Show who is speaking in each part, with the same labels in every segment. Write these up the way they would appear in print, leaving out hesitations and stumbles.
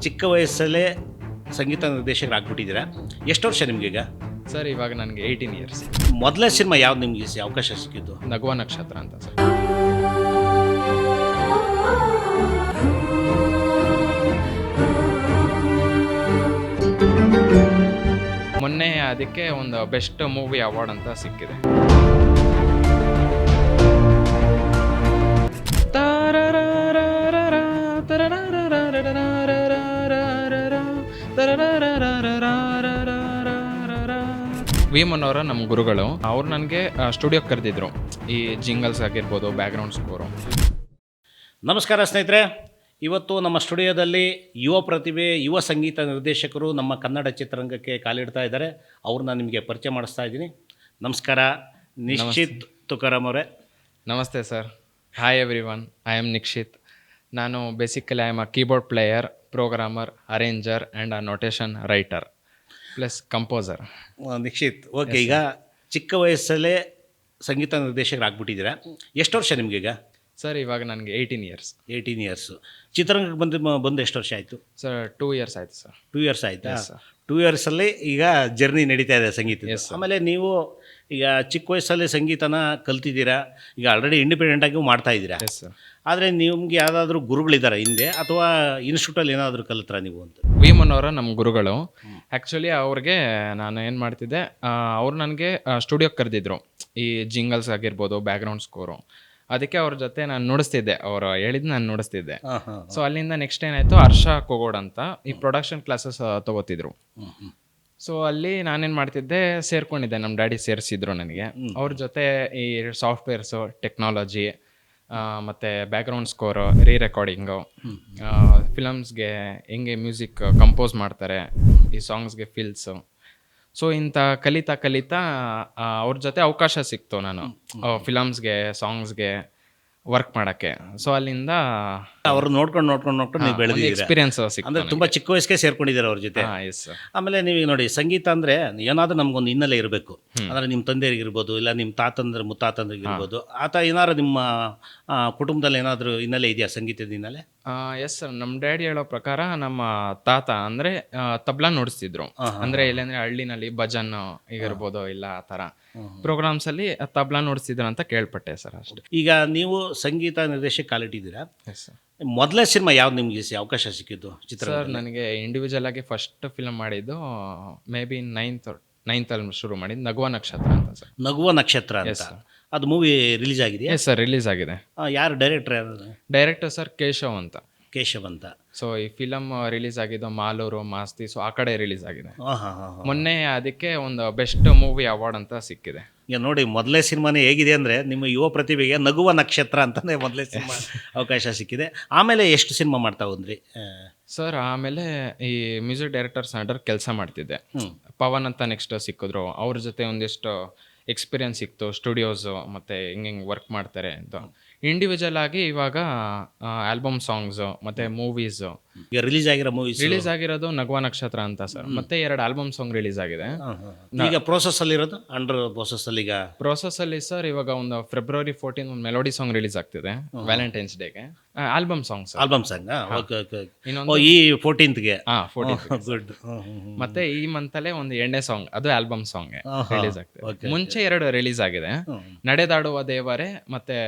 Speaker 1: ಚಿಕ್ಕ ವಯಸ್ಸಲ್ಲೇ ಸಂಗೀತ ನಿರ್ದೇಶಕರಾಗ್ಬಿಟ್ಟಿದ್ದೀರಾ. ಎಷ್ಟು ವರ್ಷ ನಿಮಗೀಗ?
Speaker 2: ಸರ್ ಇವಾಗ ನನಗೆ 18 ಇಯರ್ಸ್.
Speaker 1: ಮೊದಲನೇ ಸಿನಿಮಾ ಯಾವ್ದು ನಿಮಗೆ ಅವಕಾಶ ಸಿಕ್ಕಿದ್ದು?
Speaker 2: ನಗುವ ನಕ್ಷತ್ರ ಅಂತ ಸರ್. ಮೊನ್ನೆ ಅದಕ್ಕೆ ಒಂದು ಬೆಸ್ಟ್ ಮೂವಿ ಅವಾರ್ಡ್ ಅಂತ ಸಿಕ್ಕಿದೆ. ವಿ ಮನೋರ ನಮ್ಮ ಗುರುಗಳು, ಅವ್ರು ನನಗೆ ಸ್ಟುಡಿಯೋಗೆ ಕರೆದಿದ್ರು. ಈ ಜಿಂಗಲ್ಸ್ ಆಗಿರ್ಬೋದು, ಬ್ಯಾಕ್ಗ್ರೌಂಡ್ ಸ್ಕೋರು.
Speaker 1: ನಮಸ್ಕಾರ ಸ್ನೇಹಿತರೆ, ಇವತ್ತು ನಮ್ಮ ಸ್ಟುಡಿಯೋದಲ್ಲಿ ಯುವ ಪ್ರತಿಭೆ, ಯುವ ಸಂಗೀತ ನಿರ್ದೇಶಕರು ನಮ್ಮ ಕನ್ನಡ ಚಿತ್ರರಂಗಕ್ಕೆ ಕಾಲಿಡ್ತಾ ಇದ್ದಾರೆ. ಅವ್ರನ್ನ ನಿಮಗೆ ಪರಿಚಯ ಮಾಡಿಸ್ತಾ ಇದ್ದೀನಿ. ನಮಸ್ಕಾರ, ನಿಶ್ಚಿತ್ ತುಕಾರಾಮ್ ಅವರೇ.
Speaker 2: ನಮಸ್ತೆ sir. Hi everyone, I am Nikshith. ನಾನು basically I am a keyboard player, programmer, arranger and a notation writer plus composer.
Speaker 1: Nishchith, okay. ಈಗ ಚಿಕ್ಕ ವಯಸ್ಸಲ್ಲೇ ಸಂಗೀತ ನಿರ್ದೇಶಕರಾಗ್ಬಿಟ್ಟಿದ್ದೀರಾ. ಎಷ್ಟು ವರ್ಷ ನಿಮಗೀಗ?
Speaker 2: ಸರ್ ಇವಾಗ ನನಗೆ 18 ಇಯರ್ಸ್.
Speaker 1: 18 ಇಯರ್ಸು. ಚಿತ್ರರಂಗಕ್ಕೆ ಬಂದು ಎಷ್ಟು ವರ್ಷ ಆಯಿತು?
Speaker 2: ಸರ್ 2 ಇಯರ್ಸ್ ಆಯಿತು ಸರ್.
Speaker 1: 2 ಇಯರ್ಸ್ ಆಯಿತಾ?
Speaker 2: Yes, sir.
Speaker 1: 2 ಇಯರ್ಸಲ್ಲಿ ಈಗ ಜರ್ನಿ ನಡೀತಾ ಇದೆ ಸಂಗೀತ.
Speaker 2: Yes, sir.
Speaker 1: ಆಮೇಲೆ ನೀವು ಈಗ ಚಿಕ್ಕ ವಯಸ್ಸಲ್ಲಿ ಸಂಗೀತನ ಕಲ್ತಿದ್ದೀರಾ, ಈಗ ಆಲ್ರೆಡಿ ಇಂಡಿಪೆಂಡೆಂಟಾಗಿಯೂ ಮಾಡ್ತಾ ಇದ್ದೀರಾ.
Speaker 2: Yes sir.
Speaker 1: ಆದರೆ ನಿಮ್ಗೆ ಯಾವುದಾದ್ರೂ ಗುರುಗಳಿದ್ದಾರೆ ಹಿಂದೆ, ಅಥವಾ ಇನ್ಸ್ಟಿಟ್ಯೂಟಲ್ಲಿ ಏನಾದರೂ ಕಲಿತ್ರಾ ನೀವು ಅಂತ?
Speaker 2: ವಿ ಮನೋರ ನಮ್ಮ ಗುರುಗಳು. ಆ್ಯಕ್ಚುಲಿ ಅವ್ರಿಗೆ ನಾನು ಏನು ಮಾಡ್ತಿದ್ದೆ, ಅವ್ರು ನನಗೆ ಸ್ಟುಡಿಯೋಗೆ ಕರೆದಿದ್ರು. ಈ ಜಿಂಗಲ್ಸ್ ಆಗಿರ್ಬೋದು, ಬ್ಯಾಕ್ಗ್ರೌಂಡ್ ಸ್ಕೋರು, ಅದಕ್ಕೆ ಅವ್ರ ಜೊತೆ ನಾನು ನುಡಿಸ್ತಿದ್ದೆ. ಅವರು ಹೇಳಿದ್ದು ನಾನು ನುಡಿಸ್ತಿದ್ದೆ. ಸೊ ಅಲ್ಲಿಂದ ನೆಕ್ಸ್ಟ್ ಏನಾಯಿತು, ಹರ್ಷ ಕೋಗೋಡ್ ಅಂತ ಈ ಪ್ರೊಡಕ್ಷನ್ ಕ್ಲಾಸಸ್ ತೊಗೋತಿದ್ರು. ಸೊ ಅಲ್ಲಿ ನಾನೇನು ಮಾಡ್ತಿದ್ದೆ, ಸೇರ್ಕೊಂಡಿದ್ದೆ. ನಮ್ಮ ಡ್ಯಾಡಿ ಸೇರಿಸಿದ್ರು ನನಗೆ. ಅವ್ರ ಜೊತೆ ಈ ಸಾಫ್ಟ್ವೇರ್ಸು, ಟೆಕ್ನಾಲಜಿ, ಮತ್ತು ಬ್ಯಾಕ್ಗ್ರೌಂಡ್ ಸ್ಕೋರು, ರೆಕಾರ್ಡಿಂಗು, ಫಿಲಮ್ಸ್ಗೆ ಹೆಂಗೆ ಮ್ಯೂಸಿಕ್ ಕಂಪೋಸ್ ಮಾಡ್ತಾರೆ, ಈ ಸಾಂಗ್ಸ್ಗೆ ಫಿಲ್ಸು. ಸೊ ಇಂಥ ಕಲಿತಾ ಅವ್ರ ಜೊತೆ ಅವಕಾಶ ಸಿಕ್ತು ನಾನು ಫಿಲಮ್ಸ್ಗೆ, ಸಾಂಗ್ಸ್ಗೆ ವರ್ಕ್ ಮಾಡೋಕ್ಕೆ. ಸೊ ಅಲ್ಲಿಂದ
Speaker 1: ಅವ್ರು ನೋಡ್ಕೊಂಡು ನೀವು ಬೆಳೆದಿದ್ದೀರಾ.
Speaker 2: ಎಕ್ಸ್ಪೀರಿಯನ್ಸ್ ಸಿಕ್ತು.
Speaker 1: ಅಂದರೆ ತುಂಬ ಚಿಕ್ಕ ವಯಸ್ಸಿಗೆ ಸೇರ್ಕೊಂಡಿದ್ದಾರೆ ಅವ್ರ ಜೊತೆ.
Speaker 2: Yes sir.
Speaker 1: ಆಮೇಲೆ ನೀವು ನೋಡಿ, ಸಂಗೀತ ಅಂದರೆ ಏನಾದರೂ ನಮಗೊಂದು ಹಿನ್ನೆಲೆ ಇರಬೇಕು. ಅಂದರೆ ನಿಮ್ಮ ತಂದೆಯರಿಗಿರ್ಬೋದು, ಇಲ್ಲ ನಿಮ್ಮ ತಾತಂದ್ರೆ ಮುತ್ತಾತಂದ್ರಿಗಿರ್ಬೋದು, ಆತ ಏನಾದ್ರು ನಿಮ್ಮ ಕುಟುಂಬದಲ್ಲಿ ಏನಾದರೂ ಹಿನ್ನೆಲೆ ಇದೆಯಾ, ಸಂಗೀತದ ಹಿನ್ನೆಲೆ?
Speaker 2: Yes sir. ನಮ್ಮ ಡ್ಯಾಡಿ ಹೇಳೋ ಪ್ರಕಾರ ನಮ್ಮ ತಾತ ಅಂದರೆ ತಬ್ಲಾ ನುಡಿಸ್ತಿದ್ರು. ಅಂದರೆ ಇಲ್ಲಾಂದರೆ ಹಳ್ಳಿನಲ್ಲಿ ಭಜನ್ ಈಗಿರ್ಬೋದು, ಇಲ್ಲ ಆ ಥರ ಪ್ರೋಗ್ರಾಮ್ಸಲ್ಲಿ ತಬ್ಲಾ ನುಡಿಸ್ತಿದ್ರು ಅಂತ ಕೇಳ್ಪಟ್ಟೆ ಸರ್, ಅಷ್ಟೇ.
Speaker 1: ಈಗ ನೀವು ಸಂಗೀತ ನಿರ್ದೇಶಕ ಕಾಲಿಟ್ಟಿದ್ದೀರಾ.
Speaker 2: Yes sir.
Speaker 1: ಮೊದಲನೇ ಸಿನಿಮಾ ಯಾವ್ದು ನಿಮಗೆ ಅವಕಾಶ ಸಿಕ್ಕಿದ್ದು ಚಿತ್ರ?
Speaker 2: ಸರ್ ನನಗೆ ಇಂಡಿವಿಜುವಲ್ ಆಗಿ ಫಸ್ಟ್ ಫಿಲ್ಮ್ ಮಾಡಿದ್ದು ಮೇ ಬಿ ನೈನ್ತಲ್ಲಿ ಶುರು ಮಾಡಿದ್ದು ನಗುವ ನಕ್ಷತ್ರ ಅಂತ ಸರ್.
Speaker 1: ನಗುವ ನಕ್ಷತ್ರ ಅಂತ. ಅದು ಮೂವಿ ರಿಲೀಸ್ ಆಗಿದೆಯಾ?
Speaker 2: ಎಸ್ ಸರ್, ರಿಲೀಸ್ ಆಗಿದೆ.
Speaker 1: ಯಾರು ಡೈರೆಕ್ಟರ್? ಯಾರು
Speaker 2: ಡೈರೆಕ್ಟರ್ ಸರ್ ಕೇಶವ್ ಅಂತ.
Speaker 1: ಕೇಶವ್ ಅಂತ.
Speaker 2: ಸೊ ಈ ಫಿಲಮ್ ರಿಲೀಸ್ ಆಗಿದ್ದು ಮಾಲೂರು, ಮಾಸ್ತಿ, ಸೊ ಆ ಕಡೆ ರಿಲೀಸ್ ಆಗಿದೆ.
Speaker 1: ಹಾಂ.
Speaker 2: ಮೊನ್ನೆ ಅದಕ್ಕೆ ಒಂದು ಬೆಸ್ಟ್ ಮೂವಿ ಅವಾರ್ಡ್ ಅಂತ ಸಿಕ್ಕಿದೆ.
Speaker 1: ಈಗ ನೋಡಿ, ಮೊದಲೇ ಸಿನಿಮಾನೇ ಹೇಗಿದೆ ಅಂದರೆ, ನಿಮ್ಮ ಯುವ ಪ್ರತಿಭೆಗೆ ನಗುವ ನಕ್ಷತ್ರ ಅಂತಲೇ ಮೊದಲೇ ಸಿನಿಮಾ ಅವಕಾಶ ಸಿಕ್ಕಿದೆ. ಆಮೇಲೆ ಎಷ್ಟು ಸಿನಿಮಾ ಮಾಡ್ತಾ ಹೋದ್ರಿ?
Speaker 2: ಸರ್ ಆಮೇಲೆ ಈ ಮ್ಯೂಸಿಕ್ ಡೈರೆಕ್ಟರ್ಸ್ ಅಂಡರ್ ಕೆಲಸ ಮಾಡ್ತಿದ್ದೆ. ಪವನ್ ಅಂತ ನೆಕ್ಸ್ಟ್ ಸಿಕ್ಕಿದ್ರು. ಅವ್ರ ಜೊತೆ ಒಂದಿಷ್ಟು ಎಕ್ಸ್ಪೀರಿಯನ್ಸ್ ಸಿಕ್ತು, ಸ್ಟುಡಿಯೋಸು ಮತ್ತು ಹೆಂಗೆ ವರ್ಕ್ ಮಾಡ್ತಾರೆ ಅಂತ. ಇಂಡಿವಿಜುವಲ್ ಆಗಿ ಇವಾಗ ಆಲ್ಬಮ್ ಸಾಂಗ್ಸು ಮತ್ತು ಮೂವೀಸು.
Speaker 1: ಈಗ ರಿಲೀಸ್
Speaker 2: ಆಗಿರೋದು ನಗುವ ನಕ್ಷತ್ರ ಅಂತ ಸರ್. ಮತ್ತೆ 2 ಆಲ್ಬಮ್ ಸಾಂಗ್ ರಿಲೀಸ್ ಆಗಿದೆ.
Speaker 1: ಈಗ ಪ್ರೋಸೆಸ್ಸಲ್ಲಿರೋದು ಅಂಡರ್ ಪ್ರೋಸೆಸ್ಸಲ್ಲಿ? ಈಗ
Speaker 2: ಪ್ರೋಸೆಸ್ಸಲ್ಲಿ ಸರ್ ಇವಾಗ ಒಂದು ಫೆಬ್ರವರಿ 14 ಒಂದು ಮೆಲೋಡಿ ಸಾಂಗ್ ರಿಲೀಸ್ ಆಗ್ತಿದೆ, ವ್ಯಾಲೆಂಟೈನ್ಸ್ ಡೇಗೆ. Album song sir.
Speaker 1: Album song. Okay.
Speaker 2: ಇನ್ನೊಂದು
Speaker 1: ಈ 14ಗೆ.
Speaker 2: 14
Speaker 1: ಗುಡ್.
Speaker 2: ಮತ್ತೆ ಈ ಮಂತಲ್ಲೇ ಒಂದು 8ನೇ ಸಾಂಗ್, ಅದು ಆಲ್ಬಮ್ ಸಾಂಗ್ ರಿಲೀಸ್ ಆಗ್ತಿದೆ. ಮುಂಚೆ 2 ರಿಲೀಸ್ ಆಗಿದೆ, ನಡೆದಾಡುವ ದೇವರೇ ಮತ್ತೆ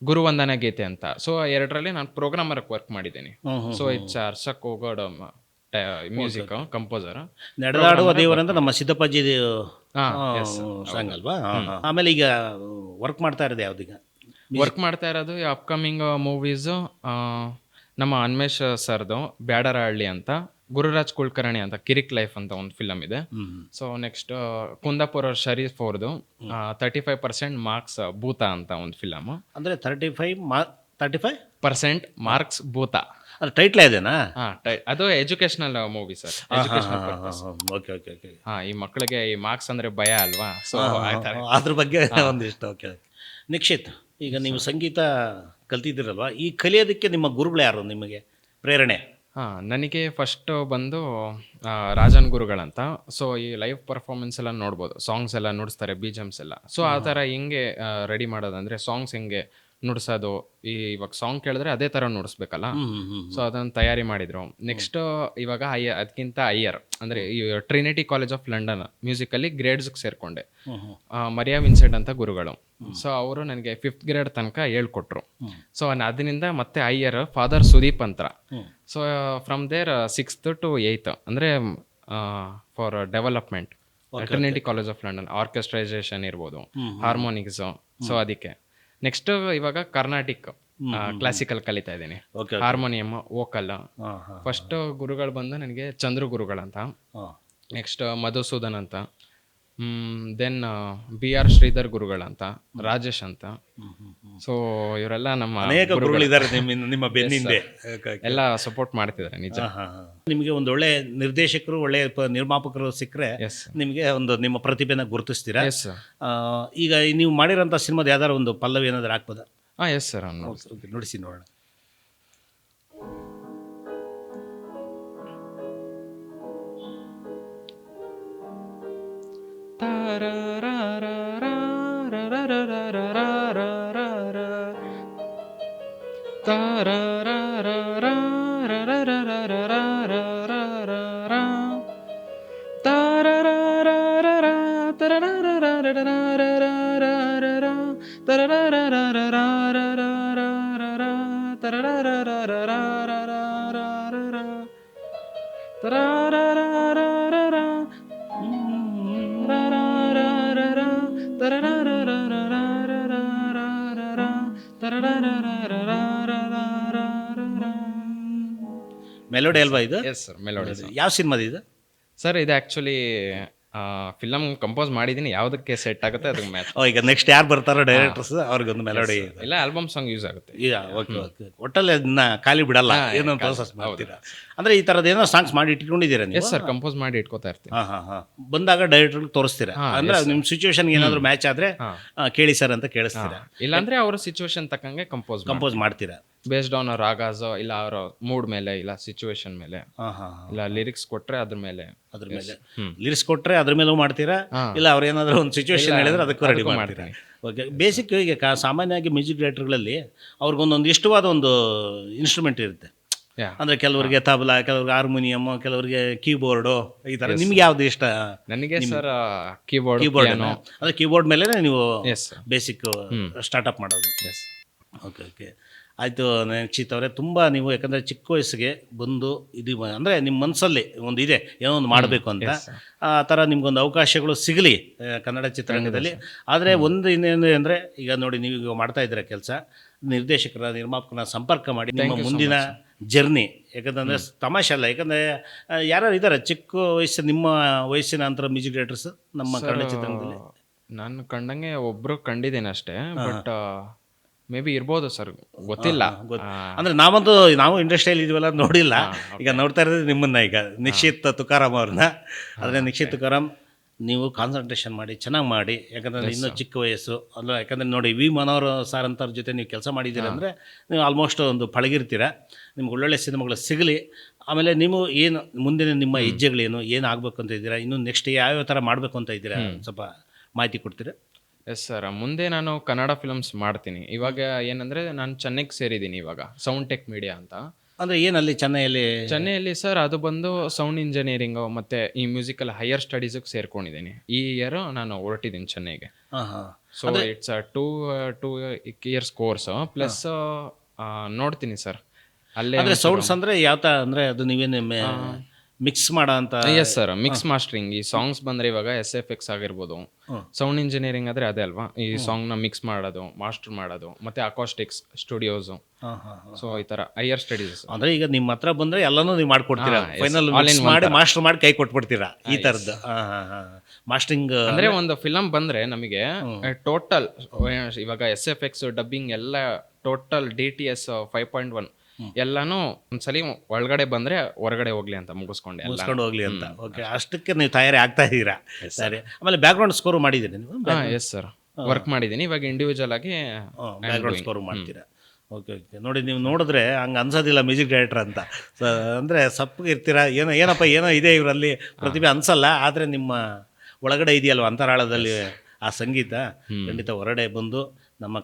Speaker 2: ಗುರುವಂದನ ಗೀತೆ ಅಂತ. ಸೊ 2ರಲ್ಲಿ ನಾನು ಪ್ರೋಗ್ರಾಮರ್ ವರ್ಕ್ ಮಾಡಿದ್ದೀನಿ. So it's Harsha Kogod music composer.
Speaker 1: ನಡೆದಾಡುವ ದೇವರಂದ್ರೆ ನಮ್ಮ ಸಿದ್ದಪ್ಪಾಜಿ ಸಾಂಗ್ ಅಲ್ವಾ? ಆಮೇಲೆ ಈಗ ವರ್ಕ್ ಮಾಡ್ತಾ ಇರೋದು ಯಾವ್ದೀಗ?
Speaker 2: ವರ್ಕ್ ಮಾಡ್ತಾ ಇರೋದು ಅಪ್ಕಮಿಂಗ್ ಮೂವೀಸು ನಮ್ಮ ಅನ್ಮೇಶ್ ಸರ್ದು ಬ್ಯಾಡರಹಳ್ಳಿ ಅಂತ, ಗುರುರಾಜ್ ಕುಲಕರ್ಣಿ ಅಂತ ಕಿರಿಕ್ ಲೈಫ್ ಅಂತ ಒಂದು ಫಿಲಮ್ ಇದೆ. ಸೊ ನೆಕ್ಸ್ಟ್ ಕುಂದಾಪುರ ಶರೀಫ್ ಅವ್ರದ್ದು 35% ಮಾರ್ಕ್ಸ್ ಭೂತ ಅಂತ ಒಂದು ಫಿಲಮ್.
Speaker 1: ಅಂದರೆ 35%
Speaker 2: ಮಾರ್ಕ್ಸ್ ಭೂತ.
Speaker 1: ಅದು ಟೈಟ್ಲ್ ಇದೇನಾ?
Speaker 2: ಅದು educational movie sir. Educational purpose.
Speaker 1: Okay.
Speaker 2: ಈ ಮಕ್ಕಳಿಗೆ ಈ ಮಾರ್ಕ್ಸ್ ಅಂದ್ರೆ ಭಯ ಅಲ್ವಾ? ಸೊ
Speaker 1: ಅದ್ರ ಬಗ್ಗೆ ಒಂದಿಷ್ಟು. ಓಕೆ. ನಿಕ್ಷಿತ್, ಈಗ ನೀವು ಸಂಗೀತ ಕಲ್ತಿದ್ದೀರಲ್ವಾ, ಈ ಕಲಿಯೋದಕ್ಕೆ ನಿಮ್ಮ ಗುರುಗಳು ಯಾರು, ನಿಮಗೆ ಪ್ರೇರಣೆ?
Speaker 2: ನನಗೆ ಫಸ್ಟ್ ಬಂದು ರಾಜನ್ ಗುರುಗಳಂತ. ಸೊ ಈ ಲೈವ್ ಪರ್ಫಾರ್ಮೆನ್ಸ್ ಎಲ್ಲ ನೋಡ್ಬೋದು, ಸಾಂಗ್ಸ್ ಎಲ್ಲ ನುಡಿಸ್ತಾರೆ, BGMs ಎಲ್ಲ. ಸೊ ಆ ಥರ ಹೆಂಗೆ ರೆಡಿ ಮಾಡೋದಂದರೆ, ಸಾಂಗ್ಸ್ ಹೆಂಗೆ ನುಡ್ಸೋದು, ಇವಾಗ ಸಾಂಗ್ ಕೇಳಿದ್ರೆ ಅದೇ ಥರ ನುಡಿಸ್ಬೇಕಲ್ಲ. ಸೊ ಅದನ್ನು ತಯಾರಿ ಮಾಡಿದರು. ನೆಕ್ಸ್ಟ್ ಇವಾಗ ಅದಕ್ಕಿಂತ ಹೈಯರ್ ಅಂದರೆ ಈ ಟ್ರಿನಿಟಿ ಕಾಲೇಜ್ ಆಫ್ ಲಂಡನ್ ಮ್ಯೂಸಿಕಲ್ಲಿ ಗ್ರೇಡ್ಸ್ಗೆ ಸೇರಿಕೊಂಡೆ. ಮರಿಯಾ ವಿನ್ಸೆಂಟ್ ಅಂತ ಗುರುಗಳು. ಸೊ ಅವರು ನನಗೆ 5th ಗ್ರೇಡ್ ತನಕ ಹೇಳ್ಕೊಟ್ರು. ಸೊ ಅದರಿಂದ ಮತ್ತೆ ಹೈಯರ್ ಫಾದರ್ ಸುದೀಪ್ ಅಂತ. So from there 6th to 8th ಅಂದರೆ for development Trinity college of London orchestration ಇರ್ಬೋದು, ಹಾರ್ಮೋನಿಕ್ಸ್. ಸೊ ಅದಕ್ಕೆ ನೆಕ್ಸ್ಟ್ ಇವಾಗ ಕರ್ನಾಟಿಕ್ ಕ್ಲಾಸಿಕಲ್ ಕಲಿತಾ ಇದ್ದೀನಿ, ಹಾರ್ಮೋನಿಯಂ, ವೋಕಲ್. ಫಸ್ಟ್ ಗುರುಗಳು ಬಂದು ನನಗೆ ಚಂದ್ರು ಗುರುಗಳಂತ, ನೆಕ್ಸ್ಟ್ ಮಧುಸೂದನ್ ಅಂತ, ದೆನ್ BR ಶ್ರೀಧರ್ ಗುರುಗಳಂತ, ರಾಜೇಶ್ ಅಂತ. ಸೊ ಇವರೆಲ್ಲ ನಮ್ಮ
Speaker 1: ಅನೇಕ ಗುರುಗಳಿದ್ದಾರೆ ನಿಮ್ಮ ಬೆನ್ನಿಂದೆ,
Speaker 2: ಎಲ್ಲ ಸಪೋರ್ಟ್ ಮಾಡ್ತಿದ್ದಾರೆ ನಿಜ.
Speaker 1: ನಿಮಗೆ ಒಂದು ಒಳ್ಳೆ ನಿರ್ದೇಶಕರು, ಒಳ್ಳೆ ನಿರ್ಮಾಪಕರು ಸಿಕ್ಕರೆ ನಿಮಗೆ ಒಂದು ನಿಮ್ಮ ಪ್ರತಿಭೆನ ಗುರುತಿಸ್ತೀರಾ. ಈಗ ನೀವು ಮಾಡಿರೋಂಥ ಸಿನಿಮಾದ ಯಾವ್ದಾರು ಒಂದು ಪಲ್ಲವಿ ಏನಾದ್ರು ಹಾಕ್ಬೋದಾ?
Speaker 2: ಎಸ್ ಸರ್,
Speaker 1: ನುಡಿಸಿ ನೋಡೋಣ. ಮೆಲೋಡಿ ಅಲ್ವಾ ಇದು?
Speaker 2: Yes sir, melody.
Speaker 1: ಯಾವ ಸಿನಿಮಾದ ಇದು
Speaker 2: ಸರ್? ಇದು ಆ್ಯಕ್ಚುಲಿ ಫಿಲಮ್ ಕಂಪೋಸ್ ಮಾಡಿದ್ದೀನಿ, ಯಾವುದಕ್ಕೆ ಸೆಟ್ ಆಗುತ್ತೆ ಅದಕ್ಕೆ ಮ್ಯಾಚ್.
Speaker 1: ಈಗ ನೆಕ್ಸ್ಟ್ ಯಾರು ಬರ್ತಾರೋ ಡೈರೆಕ್ಟರ್ಸ್ ಅವ್ರಿಗೊಂದು ಮೆಲೋಡಿ
Speaker 2: ಇಲ್ಲ ಆಲ್ಬಮ್ ಸಾಂಗ್ ಯೂಸ್ ಆಗುತ್ತೆ.
Speaker 1: ಓಕೆ ಓಕೆ, ಒಟ್ಟಲ್ಲಿ ಅದನ್ನ ಖಾಲಿ ಬಿಡಲ್ಲ, ಏನೋ ಪ್ರೋಸೆಸ್ ಮಾಡ್ತೀರಾ ಅಂದರೆ ಈ ಥರದ್ದು ಏನೋ ಸಾಂಗ್ಸ್ ಮಾಡಿ ಇಟ್ಕೊಂಡಿದ್ದೀರಾ ನೀವು?
Speaker 2: ಎಸ್ ಸರ್, ಕಂಪೋಸ್ ಮಾಡಿ ಇಟ್ಕೋತಾ ಇರ್ತೀನಿ.
Speaker 1: ಬಂದಾಗ ಡೈರೆಕ್ಟರ್ಗೆ ತೋರಿಸ್ತೀರಾ, ಅಂದರೆ ನಿಮ್ಮ ಸಿಚುವೇಶನ್ಗೆ ಏನಾದರೂ ಮ್ಯಾಚ್ ಆದರೆ ಕೇಳಿ ಸರ್ ಅಂತ ಕೇಳಿಸ್ತೀರಾ,
Speaker 2: ಇಲ್ಲಾಂದ್ರೆ ಅವ್ರ ಸಿಚುವೇಶನ್ ತಕ್ಕಂಗೆ ಕಂಪೋಸ್
Speaker 1: ಮಾಡ್ತೀರಾ
Speaker 2: ಬೇಸ್ಡ್ ಆನ್ ರಾಗಾಸ್, ಇಲ್ಲ ಅವರ ಮೂಡ್ ಮೇಲೆ, ಇಲ್ಲ ಸಿಚುವೇಶನ್ ಮೇಲೆ, ಇಲ್ಲ ಲಿರಿಕ್ಸ್ ಕೊಟ್ರೆ ಅದ್ರ ಮೇಲೆ
Speaker 1: ಲಿರಿಕ್ಸ್ ಕೊಟ್ರೆ ಅದ್ರ ಮೇಲೂ ಮಾಡ್ತೀರಾ, ಇಲ್ಲ ಅವ್ರು ಏನಾದರೂ ಒಂದು ಸಿಚುವೇಶನ್ ಹೇಳಿದ್ರೆ ಅದಕ್ಕೂ ರೆಡಿ ಮಾಡ್ತೀರಾ? ಓಕೆ. ಬೇಸಿಕ್ ಈಗ ಸಾಮಾನ್ಯವಾಗಿ ಮ್ಯೂಸಿಕ್ ಡೈರೆಕ್ಟರ್ಗಳಲ್ಲಿ ಅವ್ರಿಗೊಂದೊಂದು ಇಷ್ಟವಾದ ಒಂದು ಇನ್ಸ್ಟ್ರೂಮೆಂಟ್ ಇರುತ್ತೆ. ಅಂದರೆ ಕೆಲವರಿಗೆ ತಬಲಾ, ಕೆಲವ್ರಿಗೆ ಹಾರ್ಮೋನಿಯಮ್, ಕೆಲವರಿಗೆ ಕೀಬೋರ್ಡು, ಈ ಥರ. ನಿಮ್ಗೆ ಯಾವ್ದು ಇಷ್ಟ?
Speaker 2: ನನಗೆ ಸರ್ ಕೀಬೋರ್ಡ್
Speaker 1: ಅಂದರೆ ಕೀಬೋರ್ಡ್ ಮೇಲೆ ನೀವು ಬೇಸಿಕ್ ಸ್ಟಾರ್ಟಪ್ ಮಾಡೋದು. ಓಕೆ ಓಕೆ, ಆಯಿತು ನಕ್ಷಿತ್ ಅವರೇ. ತುಂಬ ನೀವು ಯಾಕಂದರೆ ಚಿಕ್ಕ ವಯಸ್ಸಿಗೆ ಬಂದು ಇದು ಅಂದರೆ ನಿಮ್ಮ ಮನಸ್ಸಲ್ಲಿ ಒಂದು ಇದೆ, ಏನೋ ಒಂದು ಮಾಡಬೇಕು ಅಂತ, ಆ ಥರ ನಿಮ್ಗೊಂದು ಅವಕಾಶಗಳು ಸಿಗಲಿ ಕನ್ನಡ ಚಿತ್ರರಂಗದಲ್ಲಿ. ಆದರೆ ಒಂದು ಇನ್ನೇನು ಅಂದರೆ, ಈಗ ನೋಡಿ ನೀವು ಈಗ ಮಾಡ್ತಾ ಇದ್ದೀರ ಕೆಲಸ, ನಿರ್ದೇಶಕರ, ನಿರ್ಮಾಪಕನ ಸಂಪರ್ಕ ಮಾಡಿ ನಿಮ್ಮ ಮುಂದಿನ ಜರ್ನಿ, ಯಾಕಂತಂದರೆ ತಮಾಷೆ ಅಲ್ಲ, ಯಾಕಂದರೆ ಯಾರು ಇದ್ದಾರೆ ಚಿಕ್ಕ ವಯಸ್ಸು ನಿಮ್ಮ ವಯಸ್ಸಿನ ಅಂತರ ಮ್ಯೂಸಿಕ್ ಡೈರೆಕ್ಟರ್ಸ್ ನಮ್ಮ ಕನ್ನಡ ಚಿತ್ರರಂಗದಲ್ಲಿ?
Speaker 2: ನಾನು ಕಂಡಂಗೆ ಒಬ್ಬರು ಕಂಡಿದ್ದೇನೆ ಅಷ್ಟೇ, ಬಟ್ ಮೇ ಬಿ ಇರ್ಬೋದು ಸರ್, ಗೊತ್ತಿಲ್ಲ.
Speaker 1: ಅಂದರೆ ನಾವು ಇಂಡಸ್ಟ್ರಿಯಲ್ಲಿ ಇದೀವಲ್ಲ, ನೋಡಿಲ್ಲ. ಈಗ ನೋಡ್ತಾ ಇರೋದು ನಿಮ್ಮನ್ನ, ಈಗ ನಿಶ್ಚಿತ್ ತುಕಾರಾಮ್ ಅವ್ರನ್ನ. ಆದರೆ ನಿಶ್ಚಿತ್ ತುಕಾರಾಮ್, ನೀವು ಕಾನ್ಸಂಟ್ರೇಷನ್ ಮಾಡಿ, ಚೆನ್ನಾಗಿ ಮಾಡಿ, ಯಾಕಂದರೆ ಇನ್ನೂ ಚಿಕ್ಕ ವಯಸ್ಸು ಅಲ್ಲ. ಯಾಕಂದರೆ ನೋಡಿ, ವಿ ಮನೋಹರ್ ಸರ್ ಅಂತವ್ರ ಜೊತೆ ನೀವು ಕೆಲಸ ಮಾಡಿದ್ದೀರ ಅಂದರೆ ನೀವು ಆಲ್ಮೋಸ್ಟ್ ಒಂದು ಪಳಗಿರ್ತೀರ. ನಿಮ್ಗೆ ಒಳ್ಳೊಳ್ಳೆ ಸಿನಿಮಾಗಳು ಸಿಗಲಿ. ಆಮೇಲೆ ನೀವು ಏನು ಮುಂದಿನ ನಿಮ್ಮ ಹೆಜ್ಜೆಗಳೇನು, ಏನು ಆಗಬೇಕು ಅಂತ ಇದ್ದೀರಾ, ಇನ್ನು ನೆಕ್ಸ್ಟ್ ಯಾವ್ಯಾವ ಥರ ಮಾಡಬೇಕು ಅಂತ ಇದ್ದೀರಾ, ಸ್ವಲ್ಪ ಮಾಹಿತಿ ಕೊಡ್ತೀರಾ?
Speaker 2: ಎಸ್ ಸರ್, ಮುಂದೆ ನಾನು ಕನ್ನಡ ಫಿಲಮ್ಸ್ ಮಾಡ್ತೀನಿ. ಇವಾಗ ಏನಂದರೆ ನಾನು ಚೆನ್ನೈಗೆ ಸೇರಿದ್ದೀನಿ ಇವಾಗ, ಸೌಂಡ್ ಟೆಕ್ ಮೀಡಿಯಾ ಅಂತ.
Speaker 1: ಅಂದರೆ ಏನಲ್ಲಿ
Speaker 2: ಚೆನ್ನೈಯಲ್ಲಿ ಸರ್, ಅದು ಬಂದು ಸೌಂಡ್ ಇಂಜಿನಿಯರಿಂಗು ಮತ್ತು ಈ ಮ್ಯೂಸಿಕಲ್ ಹೈಯರ್ ಸ್ಟಡೀಸಿಗೆ ಸೇರ್ಕೊಂಡಿದ್ದೀನಿ. ಈ ಇಯರ್ ನಾನು ಹೊರಟಿದ್ದೀನಿ ಚೆನ್ನೈಗೆ. So it's two years course plus ನೋಡ್ತೀನಿ ಸರ್ ಅಲ್ಲೇ. ಅಂದರೆ
Speaker 1: ಸೌಂಡ್ಸ್ ಅಂದರೆ ಯಾವ ಥರ ಅಂದರೆ ಅದು ನೀವೇನು ಮಿಕ್ಸ್ ಮಾಡೋ ಅಂತ?
Speaker 2: Yes sir, mix mastering. ಈ ಸಾಂಗ್ಸ್ ಬಂದರೆ ಇವಾಗ SFX ಆಗಿರ್ಬೋದು, ಸೌಂಡ್ ಇಂಜಿನಿಯರಿಂಗ್ ಆದರೆ ಅದೇ ಅಲ್ವಾ, ಈ ಸಾಂಗ್ನ ಮಿಕ್ಸ್ ಮಾಡೋದು, ಮಾಸ್ಟರ್ ಮಾಡೋದು, ಮತ್ತು ಅಕಾಸ್ಟಿಕ್ಸ್ ಸ್ಟುಡಿಯೋಸು. ಸೊ ಈ ಥರ ಹೈಯರ್ ಸ್ಟಡೀಸ್.
Speaker 1: ಅಂದರೆ ಈಗ ನಿಮ್ಮ ಹತ್ರ ಬಂದರೆ ಎಲ್ಲನೂ ನೀವು ಮಾಡ್ಕೊಡ್ತೀರಾ, ಫೈನಲ್ ಮಾಡಿ ಮಾಸ್ಟರ್ ಮಾಡಿ ಕೈ ಕೊಟ್ಬಿಡ್ತೀರಾ, ಈ ಥರದ್ದು ಮಾಸ್ಟರಿಂಗ್.
Speaker 2: ಅಂದರೆ ಒಂದು ಫಿಲಮ್ ಬಂದರೆ ನಮಗೆ ಟೋಟಲ್ ಇವಾಗ SFX ಡಬ್ಬಿಂಗ್ ಎಲ್ಲ ಟೋಟಲ್ DTS 5.1 ಎಲ್ಲಾನು ಒಂದ್ಸಲಿ ಒಳಗಡೆ ಬಂದ್ರೆ ಹೊರಗಡೆ ಹೋಗ್ಲಿ ಅಂತ ಮುಗಿಸ್ಕೊಂಡು
Speaker 1: ಹೋಗ್ಲಿ ಅಂತ. ಓಕೆ, ಅಷ್ಟಕ್ಕೆ ನೀವು ತಯಾರಿ ಆಗ್ತಾ ಇದ್ದೀರಾ. ಸರಿ. ಆಮೇಲೆ ಬ್ಯಾಕ್ಗ್ರೌಂಡ್ ಸ್ಕೋರ್ ಮಾಡಿದ್ದೀರಿ ನೀವು?
Speaker 2: ಎಸ್ ಸರ್, ವರ್ಕ್ ಮಾಡಿದ್ದೀನಿ. ಇವಾಗ ಇಂಡಿವಿಜುವಲ್ ಆಗಿ
Speaker 1: ಬ್ಯಾಕ್ಗ್ರೌಂಡ್ ಸ್ಕೋರ್ ಮಾಡ್ತೀರಾ. Okay okay. ನೋಡಿ, ನೀವು ನೋಡಿದ್ರೆ ಹಂಗೆ ಅನ್ಸೋದಿಲ್ಲ ಮ್ಯೂಸಿಕ್ ಡೈರೆಕ್ಟರ್ ಅಂತ. ಅಂದರೆ ಸಪ್ಪಗೆ ಇರ್ತೀರಾ, ಏನೋ ಇದೆ ಇವರಲ್ಲಿ ಪ್ರತಿಭೆ ಅನ್ಸಲ್ಲ. ಆದರೆ ನಿಮ್ಮ ಒಳಗಡೆ ಇದೆಯಲ್ವ ಅಂತರಾಳದಲ್ಲಿ ಆ ಸಂಗೀತ, ಖಂಡಿತ ಹೊರಗಡೆ ಬಂದು ನಮ್ಮ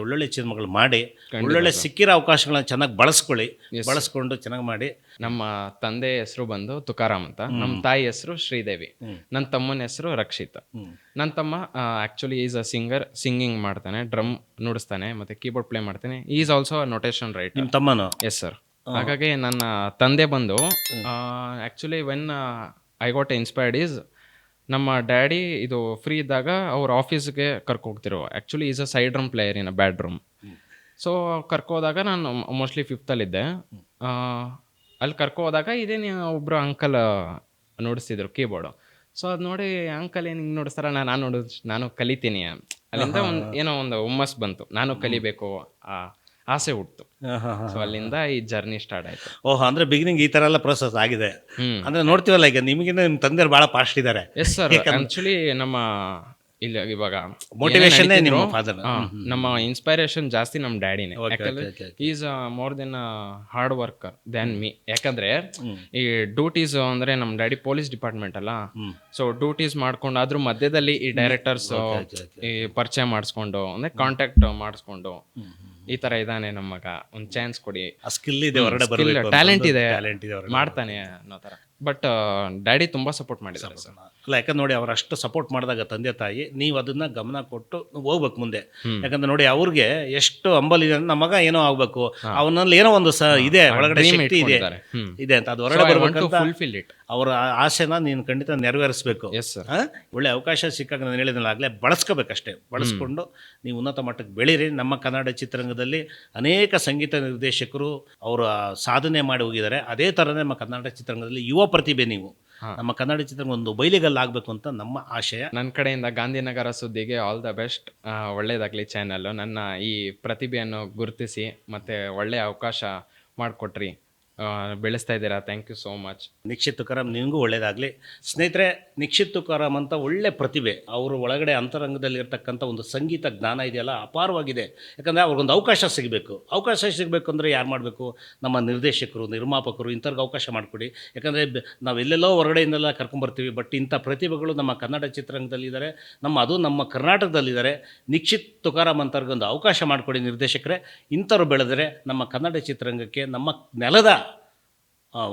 Speaker 1: ಒಳ್ಳೊಳ್ಳೆ ಸಿನಿಮಾಗಳು ಮಾಡಿ ಒಳ್ಳೊಳ್ಳೆ ಸಿಕ್ಕಿರೋ ಅವಕಾಶಗಳನ್ನ ಚೆನ್ನಾಗಿ ಬಳಸ್ಕೊಳ್ಳಿ, ಬಳಸ್ಕೊಂಡು ಚೆನ್ನಾಗಿ ಮಾಡಿ.
Speaker 2: ನಮ್ಮ ತಂದೆ ಹೆಸರು ಬಂದು ತುಕಾರಾಮ್ ಅಂತ, ನಮ್ಮ ತಾಯಿ ಹೆಸರು ಶ್ರೀದೇವಿ, ನನ್ನ ತಮ್ಮನ ಹೆಸರು ರಕ್ಷಿತ್. ನನ್ನ ತಮ್ಮ ಆ್ಯಕ್ಚುಲಿ ಈಸ್ ಅ ಸಿಂಗಿಂಗ್ ಮಾಡ್ತಾನೆ, ಡ್ರಮ್ ನುಡಿಸ್ತಾನೆ ಮತ್ತು ಕೀಬೋರ್ಡ್ ಪ್ಲೇ ಮಾಡ್ತಾನೆ. Is also notation write.
Speaker 1: ನಿಮ್ಮ ತಮ್ಮನು?
Speaker 2: Yes sir. ಹಾಗಾಗಿ ನನ್ನ ತಂದೆ ಬಂದು actually when I got inspired is ನಮ್ಮ ಡ್ಯಾಡಿ ಇದು ಫ್ರೀ ಇದ್ದಾಗ ಅವ್ರ ಆಫೀಸ್ಗೆ ಕರ್ಕೋಗ್ತಿರೋ. Actually is a side drum player in a band drum. So ಕರ್ಕೋದಾಗ ನಾನು ಮೋಸ್ಟ್ಲಿ ಫಿಫ್ತಲ್ಲಿದ್ದೆ. ಅಲ್ಲಿ ಕರ್ಕೋದಾಗ ಇದೇನು ಒಬ್ಬರು ಅಂಕಲ್ ನುಡಿಸ್ತಿದ್ರು ಕೀಬೋರ್ಡು. ಸೊ ಅದು ನೋಡಿ ಅಂಕಲ್ ಏನು ಹಿಂಗೆ ನುಡಿಸ್ತಾರ, ನಾನು ಕಲಿತೀನಿ. ಅಲ್ಲಿಂದ ಏನೋ ಒಂದು ಹುಮ್ಮಸ್ ಬಂತು, ನಾನು ಕಲಿಬೇಕು ಆಸೆ ಹುಟ್ಟಿತು. ಸೊ ಅಲ್ಲಿಂದ ಈ ಜರ್ನಿ ಸ್ಟಾರ್ಟ್ ಆಯ್ತು.
Speaker 1: ಓಹ್, ಅಂದ್ರೆ ಬಿಗಿನಿಂಗ್ ಈ ತರ ಎಲ್ಲ ಪ್ರೋಸೆಸ್ ಆಗಿದೆ. ಅಂದ್ರೆ ನೋಡ್ತೀವಲ್ಲ ಈಗ ನಿಮಗಿಂತ ನಿಮ್ಮ ತಂದೆಯರು ಬಹಳ ಫಾಸ್ಟ್ ಇದ್ದಾರೆ.
Speaker 2: Yes sir. ಆಕ್ಚುಲಿ ನಮ್ಮ ಇಲ್ಲ ಇವಾಗ
Speaker 1: ಮೋಟಿವೇಶನ್ ನಿಮ್ಮ ಫಾದರ್,
Speaker 2: ನಮ್ಮ ಇನ್ಸ್ಪೈರೇಷನ್ ಜಾಸ್ತಿ ನಮ್ಮ ಡ್ಯಾಡಿನೇ. ಯಾಕಂದ್ರೆ is more than hard worker than me. ಯಾಕಂದ್ರೆ ಈ ಡ್ಯೂಟೀಸ್ ಅಂದ್ರೆ ನಮ್ಮ ಡ್ಯಾಡಿ ಪೊಲೀಸ್ ಡಿಪಾರ್ಟ್ಮೆಂಟ್ ಅಲ್ಲ. ಸೊ ಡ್ಯೂಟೀಸ್ ಮಾಡ್ಕೊಂಡು ಅದ್ರ ಮಧ್ಯದಲ್ಲಿ ಈ ಡೈರೆಕ್ಟರ್ಸ್ ಈ ಪರಿಚಯ ಮಾಡಿಸ್ಕೊಂಡು ಅಂದ್ರೆ ಕಾಂಟ್ಯಾಕ್ಟ್ ಮಾಡಿಸ್ಕೊಂಡು ಈ ತರ ಇದಾನೆ ನಮ್ಮ ಮಗ, ಒಂದು ಚಾನ್ಸ್ ಕೊಡಿ,
Speaker 1: ಸ್ಕಿಲ್ ಇದೆ, ಹೊರಗಡೆ ಬರಬೇಕು,
Speaker 2: ಟ್ಯಾಲೆಂಟ್ ಇದೆ, ಮಾಡ್ತಾನೆ ಅನ್ನೋ ತರ. ಬಟ್ ಡ್ಯಾಡಿ ತುಂಬಾ ಸಪೋರ್ಟ್ ಮಾಡಿದ್ದಾರೆ ಸರ್.
Speaker 1: ಅಲ್ಲ, ಯಾಕಂದ್ರೆ ನೋಡಿ ಅವ್ರು ಅಷ್ಟು ಸಪೋರ್ಟ್ ಮಾಡಿದಾಗ ತಂದೆ ತಾಯಿ, ನೀವು ಅದನ್ನ ಗಮನ ಕೊಟ್ಟು ಹೋಗ್ಬೇಕು ಮುಂದೆ. ಯಾಕಂದ್ರೆ ನೋಡಿ ಅವ್ರಿಗೆ ಎಷ್ಟು ಹಂಬಲ್ ಇದೆ, ನಮ್ಮ ಮಗ ಏನೋ ಆಗ್ಬೇಕು, ಅವನಲ್ಲಿ ಏನೋ ಒಂದು ಇದೆ ಒಳಗಡೆ ಶಕ್ತಿ ಇದೆ ಅಂತ, ಅದು ಹೊರಗಡೆ ಬರ್ಬೇಕಂತ ಅವರ ಆಸೆನ ನೀನು ಖಂಡಿತ ನೆರವೇರಿಸಬೇಕು. ಒಳ್ಳೆ ಅವಕಾಶ ಸಿಕ್ಕಾಗ ನಾನು ಹೇಳಿದ್ನಲ್ಲ ಆಗಲೇ, ಬಳಸ್ಕೋಬೇಕಷ್ಟೇ. ಬಳಸ್ಕೊಂಡು ನೀವು ಉನ್ನತ ಮಟ್ಟಕ್ಕೆ ಬೆಳೀರಿ. ನಮ್ಮ ಕನ್ನಡ ಚಿತ್ರರಂಗದಲ್ಲಿ ಅನೇಕ ಸಂಗೀತ ನಿರ್ದೇಶಕರು ಅವರು ಸಾಧನೆ ಮಾಡಿ ಹೋಗಿದ್ದಾರೆ. ಅದೇ ಥರನೇ ನಮ್ಮ ಕನ್ನಡ ಚಿತ್ರರಂಗದಲ್ಲಿ ಯುವ ಪ್ರತಿಭೆ ನೀವು ನಮ್ಮ ಕನ್ನಡ ಚಿತ್ರರಂಗ ಒಂದು ಬಯಲಿಗಲ್ಲಾಗಬೇಕು ಅಂತ ನಮ್ಮ ಆಶಯ.
Speaker 2: ನನ್ನ ಕಡೆಯಿಂದ ಗಾಂಧಿನಗರ ಸುದ್ದಿಗೆ ಆಲ್ ದ ಬೆಸ್ಟ್. ಒಳ್ಳೇದಾಗಲಿ ಚಾನಲ್. ನನ್ನ ಈ ಪ್ರತಿಭೆಯನ್ನು ಗುರುತಿಸಿ ಮತ್ತು ಒಳ್ಳೆಯ ಅವಕಾಶ ಮಾಡಿಕೊಟ್ರಿ, ಬೆಳೆಸ್ತಾ ಇದ್ದೀರಾ. Thank you so much.
Speaker 1: Nikshith Tukaram, ನಿಮಗೂ ಒಳ್ಳೇದಾಗಲಿ. ಸ್ನೇಹಿತರೆ, ನಿಕ್ಷಿತ್ ತುಕಾರಾಮ್ ಅಂತ ಒಳ್ಳೆ ಪ್ರತಿಭೆ. ಅವರು ಒಳಗಡೆ ಅಂತರಂಗದಲ್ಲಿ ಇರ್ತಕ್ಕಂಥ ಒಂದು ಸಂಗೀತ ಜ್ಞಾನ ಇದೆಯಲ್ಲ, ಅಪಾರವಾಗಿದೆ. ಯಾಕಂದರೆ ಅವ್ರಿಗೊಂದು ಅವಕಾಶ ಸಿಗಬೇಕು. ಅವಕಾಶ ಸಿಗಬೇಕು ಅಂದರೆ ಯಾರು ಮಾಡಬೇಕು? ನಮ್ಮ ನಿರ್ದೇಶಕರು, ನಿರ್ಮಾಪಕರು, ಇಂಥವ್ರಿಗೆ ಅವಕಾಶ ಮಾಡಿಕೊಡಿ. ಯಾಕಂದರೆ ನಾವೆಲ್ಲೆಲ್ಲೋ ಹೊರಗಡೆಯಿಂದೆಲ್ಲ ಕರ್ಕೊಂಬರ್ತೀವಿ. ಬಟ್ ಇಂಥ ಪ್ರತಿಭೆಗಳು ನಮ್ಮ ಕನ್ನಡ ಚಿತ್ರರಂಗದಲ್ಲಿದ್ದಾರೆ, ನಮ್ಮ ಕರ್ನಾಟಕದಲ್ಲಿದ್ದಾರೆ. ನಿಕ್ಷಿತ್ ತುಕಾರಾಮ್ ಅಂತವ್ರಿಗೊಂದು ಅವಕಾಶ ಮಾಡಿಕೊಡಿ ನಿರ್ದೇಶಕರೇ. ಇಂಥವ್ರು ಬೆಳೆದರೆ ನಮ್ಮ ಕನ್ನಡ ಚಿತ್ರರಂಗಕ್ಕೆ, ನಮ್ಮ ನೆಲದ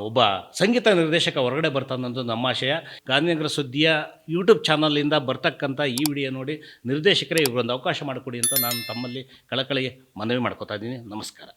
Speaker 1: ಒಬ್ಬ ಸಂಗೀತ ನಿರ್ದೇಶಕ ಹೊರಗಡೆ ಬರ್ತಾನಂದು ನಮ್ಮ ಆಶಯ. ಗಾಂಧಿನಗರ ಸುದ್ದಿಯ ಯೂಟ್ಯೂಬ್ ಚಾನಲಿಂದ ಬರ್ತಕ್ಕಂಥ ಈ ವಿಡಿಯೋ ನೋಡಿ ನಿರ್ದೇಶಕರೇ ಇವ್ರಿಗೊಂದು ಅವಕಾಶ ಮಾಡಿಕೊಡಿ ಅಂತ ನಾನು ತಮ್ಮಲ್ಲಿ ಕಳಕಳಿ ಮನವಿ ಮಾಡ್ಕೋತಾ ಇದ್ದೀನಿ. ನಮಸ್ಕಾರ.